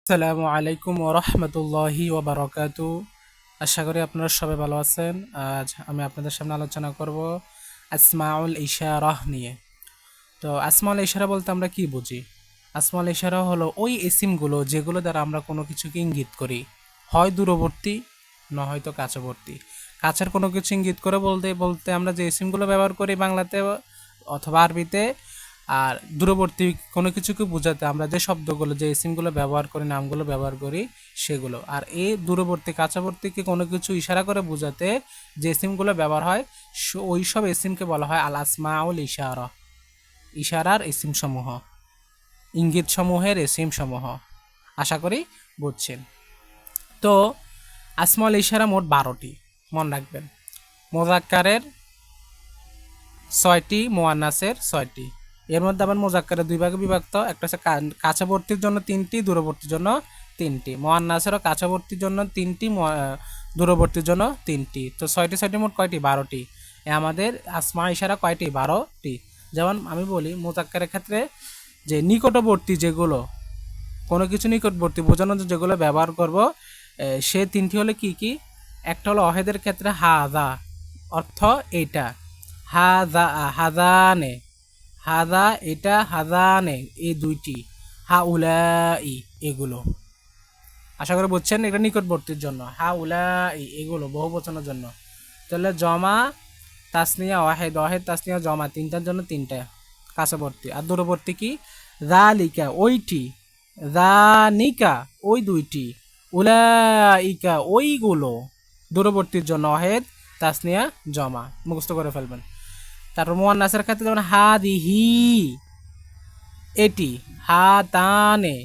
আসসালামু আলাইকুম ওরহমতুল্লাহি ওবারাকাতু। আশা করি আপনারা সবাই ভালো আছেন। আজ আমি আপনাদের সামনে আলোচনা করব আসমাউল ইশারাহ নিয়ে। তো আসমাউল ইশারা বলতে আমরা কি বুঝি? আসমাউল ইশারা হলো ওই ইসিমগুলো যেগুলো দ্বারা আমরা কোনো কিছুকে ইঙ্গিত করি, হয় দূরবর্তী না হয়তো কাছাবর্তী। কাছের কোনো কিছু ইঙ্গিত করে বলতে বলতে আমরা যে ইসিমগুলো ব্যবহার করি বাংলাতে অথবা আরবিতে, আর দূরবর্তী কোনো কিছুকে বোঝাতে আমরা যে শব্দগুলো যে ইসিমগুলো ব্যবহার করি, নামগুলো ব্যবহার করি সেগুলো। আর এই দূরবর্তী কাছাবর্তীকে কোনো কিছু ইশারা করে বোঝাতে যে ইসিমগুলো ব্যবহার হয় ওই সব ইসিমকে বলা হয় আল আসমাউল ইশারা। ইশারার ইসিম সমূহ, ইঙ্গিত সমূহের ইসিম সমূহ। আশা করি বুঝছেন। তো আসমাউল ইশারা মোট 12টি, মনে রাখবেন। মোজাক্কারের 6টি, মুয়ান্নাসের 6টি। এর মধ্যে আবার মোজাক্কারের দুই ভাগে বিভক্ত, একটা হচ্ছে কাছাবর্তীর জন্য 3টি, দূরবর্তীর জন্য 3টি। মুয়ান্নাসেরও কাছাবর্তীর জন্য 3টি, দূরবর্তীর জন্য 3টি। তো 6টি মোট কয়টি? 12টি। আমাদের আসমা ইশারা কয়টি? 12টি। যেমন আমি বলি মোজাক্কারের ক্ষেত্রে যে নিকটবর্তী যেগুলো, কোনো কিছু নিকটবর্তী বোঝানোর জন্য যেগুলো ব্যবহার করব, সে 3টি হলে কি কি? একটা হলো অহেদের ক্ষেত্রে হাদা, অর্থ এইটা। হাদা, হাদানে, হাদা এটা, হাদানে এই 2টি। হা উলাই এগুলো। আশা করি বুঝছেন, এটা নিকটবর্তীর জন্য। হা উলাই এগুলো বহু বচনের জন্য। তাহলে জমা তাসনিয়া ওয়াহেদ, ওয়াহেদ তাসনিয়া জমা, তিনটার জন্য 3টা কাছাবর্তী। আর দূরবর্তী কি? যালিকা ওইটি, যানিকা ওই 2টি, উলাইকা ওইগুলো। দূরবর্তীর জন্য ওয়াহেদ তাসনিয়া জমা, মুখস্থ করে ফেলবেন। তারপর মুয়ান্নাসের ক্ষেত্রে যেমন হাদিহি এটি, হা তানে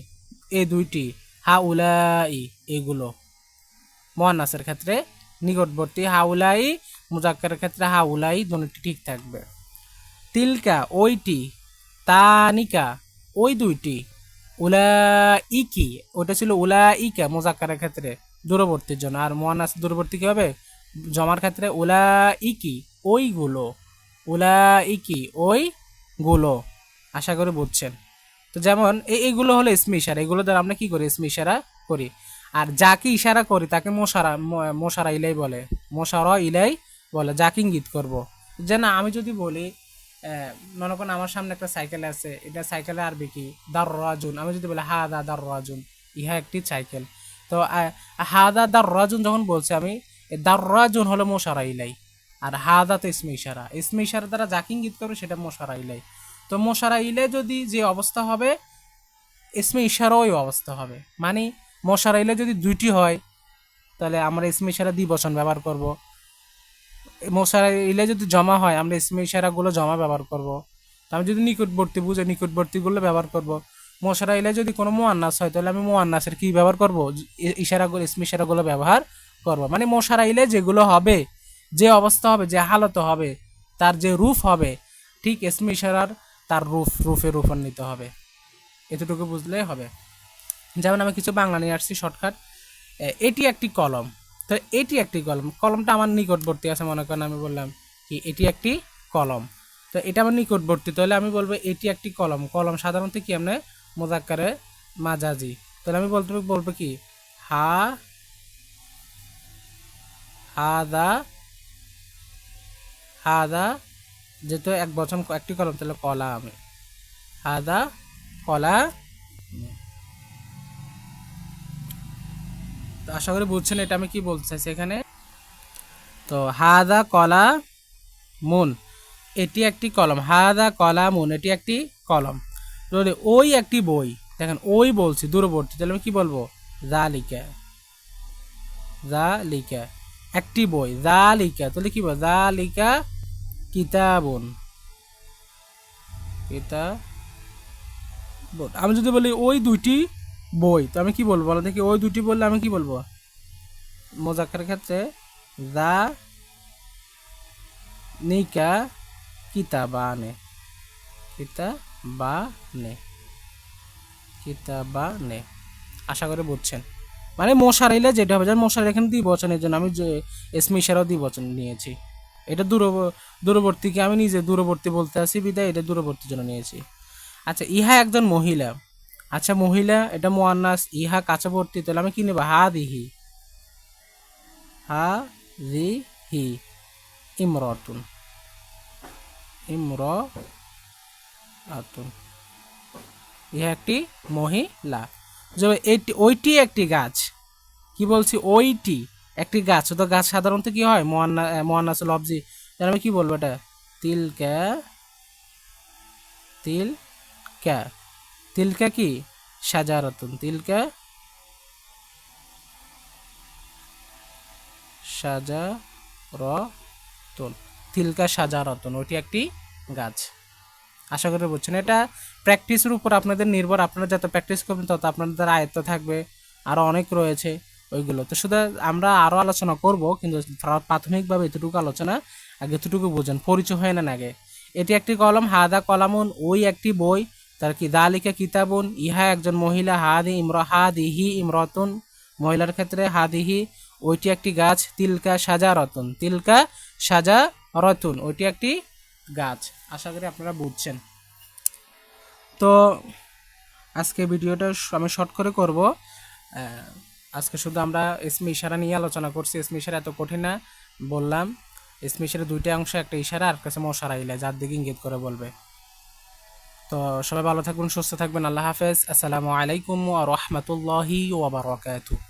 এই 2টি, হা উলাই এগুলো। মুয়ান্নাসের ক্ষেত্রে নিকটবর্তী হা উলাই, মুজাক্কারের ক্ষেত্রে হা উলাই, দুটি ঠিক থাকবে। তিলকা ওইটি, তানিকা ওই 2টি, উলাইকি ওটা ছিল উলাইকা মুজাক্কারের ক্ষেত্রে দূরবর্তীর জন্য। আর মুয়ান্নাস দূরবর্তী কি হবে? জমার ক্ষেত্রে উলাইকি ওইগুলো, উলাইকি ওইগুলো। আশা করি বুঝছেন। তো যেমন এইগুলো হলো ইসমে ইশারা, এগুলো দ্বারা আমরা কি করি? ইসমে ইশারা করি। আর যাকে ইশারা করি তাকে মোশারা ইলাই বলে, মোশারা ইলাই বলে, যাকে ইঙ্গিত করব। যে না, আমি যদি বলি মনে করেন আমার সামনে একটা সাইকেল আছে, এটা সাইকেলে আরবি কি? দাররাজুন। আমি যদি বলি হাদা দাররাজুন, ইহা একটি সাইকেল। তো হাদা দাররাজুন যখন বলছি আমি, দাররাজুন হলো মোশারা ইলাই, আর হাদা তো ইসমে ইশারা। ইসমে ইশারা দ্বারা যাকে ইঙ্গিত করবে সেটা মোশারা ইলাই। তো মোশারা ইলে যদি যে অবস্থা হবে, ইসমে ইশারাও ওই অবস্থা হবে। মানে মোশারা ইলে যদি 2টি হয় তাহলে আমরা ইসমে ইশারা দ্বিবচন ব্যবহার করব। মোশারা ইলে যদি জমা হয় আমরা ইসমে ইশারাগুলো জমা ব্যবহার করব। আমি যদি নিকটবর্তী বুঝে নিকটবর্তীগুলো ব্যবহার করব। মোশারা ইলে যদি কোনো মুয়ান্নাস হয় তাহলে আমি মুয়ান্নাসের কি ব্যবহার করব? ইশারাগুলো, ইসমে ইশারাগুলো ব্যবহার করব। মানে মোশারা ইলে যেগুলো হবে, যে অবস্থা হবে, যে হালত হবে, তার যে রূপ হবে, ঠিক ইসমে ইশারার তার রূপান্বিত হবে। এতটুকু বুঝলে হবে। যেমন আমি কিছু বাংলা নিয়ে আসছি শর্টকাট। এটি একটি কলম। তো এটি একটি কলম, কলমটা আমার নিকটবর্তী আছে, মনে করেন আমি বললাম কি এটি একটি কলম। তো এটা আমার নিকটবর্তী, তাহলে আমি বলবো এটি একটি কলম। কলম সাধারণত কি আমরা মোজাক্কারে মাজাজি, তাহলে আমি বলবো কি হা হাদা, হাদা যেহেতু এক বচন একটি কলম, তাহলে কলা, আমি হাদা কলা। তো আশা করি বুঝছেন এটা আমি কি বলতে চাইছি এখানে। তো হাদা কলা মুন, এটি একটি কলম। হাদা কলা মুন, এটি একটি কলম। যদি ওই একটি বই, দেখেন ওই বলছি দূরবর্তী, তাহলে আমি কি বলবো? জালিকা, জালিকা একটি বই, জালিকা তাহলে কি বলবো? জালিকা কিতাবুন, কিতাবুন। আমি যদি বলি ওই 2টি বই, তো আমি কি বলবো বলো দেখি? ওই 2টি বললে আমি কি বলবো? মোজাক্কার ক্ষেত্রে দা নিকা কিতাবানে, কিতাবানে, কিতাবানে। আশা করে বুঝছেন। মানে মশারাইলে যেটা হবে, যেমন মশার এখানে দ্বিবচনের জন্য আমি যে ইসমে ইশারাও দ্বিবচন নিয়েছি। এটা দূরবর্তীকে আমি নিজে দূরবর্তী বলতে আসি বিদায় এটা দূরবর্তীর জন্য নিয়েছি। আচ্ছা, ইহা একজন মহিলা। আচ্ছা মহিলা, এটা মুয়ান্নাস, ইহা কাছাবর্তী, তাহলে আমি কি নেব? হাদিহি, হাদিহি ইমরাতুন, ইমরাতুন, ইহা একটি মহিলা। যে ওইটি একটি গাছ, কি বলছি? ওইটি একটি গাছ। তো গাছ সাধারণত কি হয়? মুয়ান্নাস লফজি। তাহলে আমি কি বলবো এটা? তিলকা, তিলকা, তিলকা কি? সাজারাতুন, তিলকা সাজারাতুন, তিলকা সাজারাতুন, ওইটি একটি গাছ। আশা করি বুঝছেন। এটা প্র্যাকটিসের উপর আপনাদের নির্ভর, আপনারা যত প্র্যাকটিস করবেন তত আপনাদের আয়ত্ত থাকবে। আরও অনেক রয়েছে ওইগুলো, তো শুধু আমরা আরও আলোচনা করব, কিন্তু প্রাথমিকভাবে এতটুকু আলোচনা আগে, এতটুকু বোঝেন, পরিচয় হয় না আগে। এটি একটি কলম, হাদা কলামুন, ওই একটি বই, তার কি দালিকা কিতাবুন, ইহা একজন মহিলা, হাদিহি ইমরাতুন, মহিলার ক্ষেত্রে হাদিহি, ওইটি একটি গাছ, তিলকা সাজারাতুন, তিলকা সাজারাতুন, ওইটি একটি গাছ। আশা করি আপনারা বুঝছেন। তো আজকে ভিডিওটা আমি শর্ট করে করব। আজকে শুধু আমরা ইসমে ইশারা নিয়ে আলোচনা করছি। ইসমে ইশারা এত কঠিন না, বললাম। ইসমে ইশারা দুইটা অংশ, একটা ইশারা আর কাছে মশারা ইলা, যার দিকে ইঙ্গিত করে বলবে। তো সবাই ভালো থাকবেন, সুস্থ থাকবেন। আল্লাহ হাফেজ। আসসালামু আলাইকুম ওয়া রাহমাতুল্লাহি ওয়া বারাকাতুহু।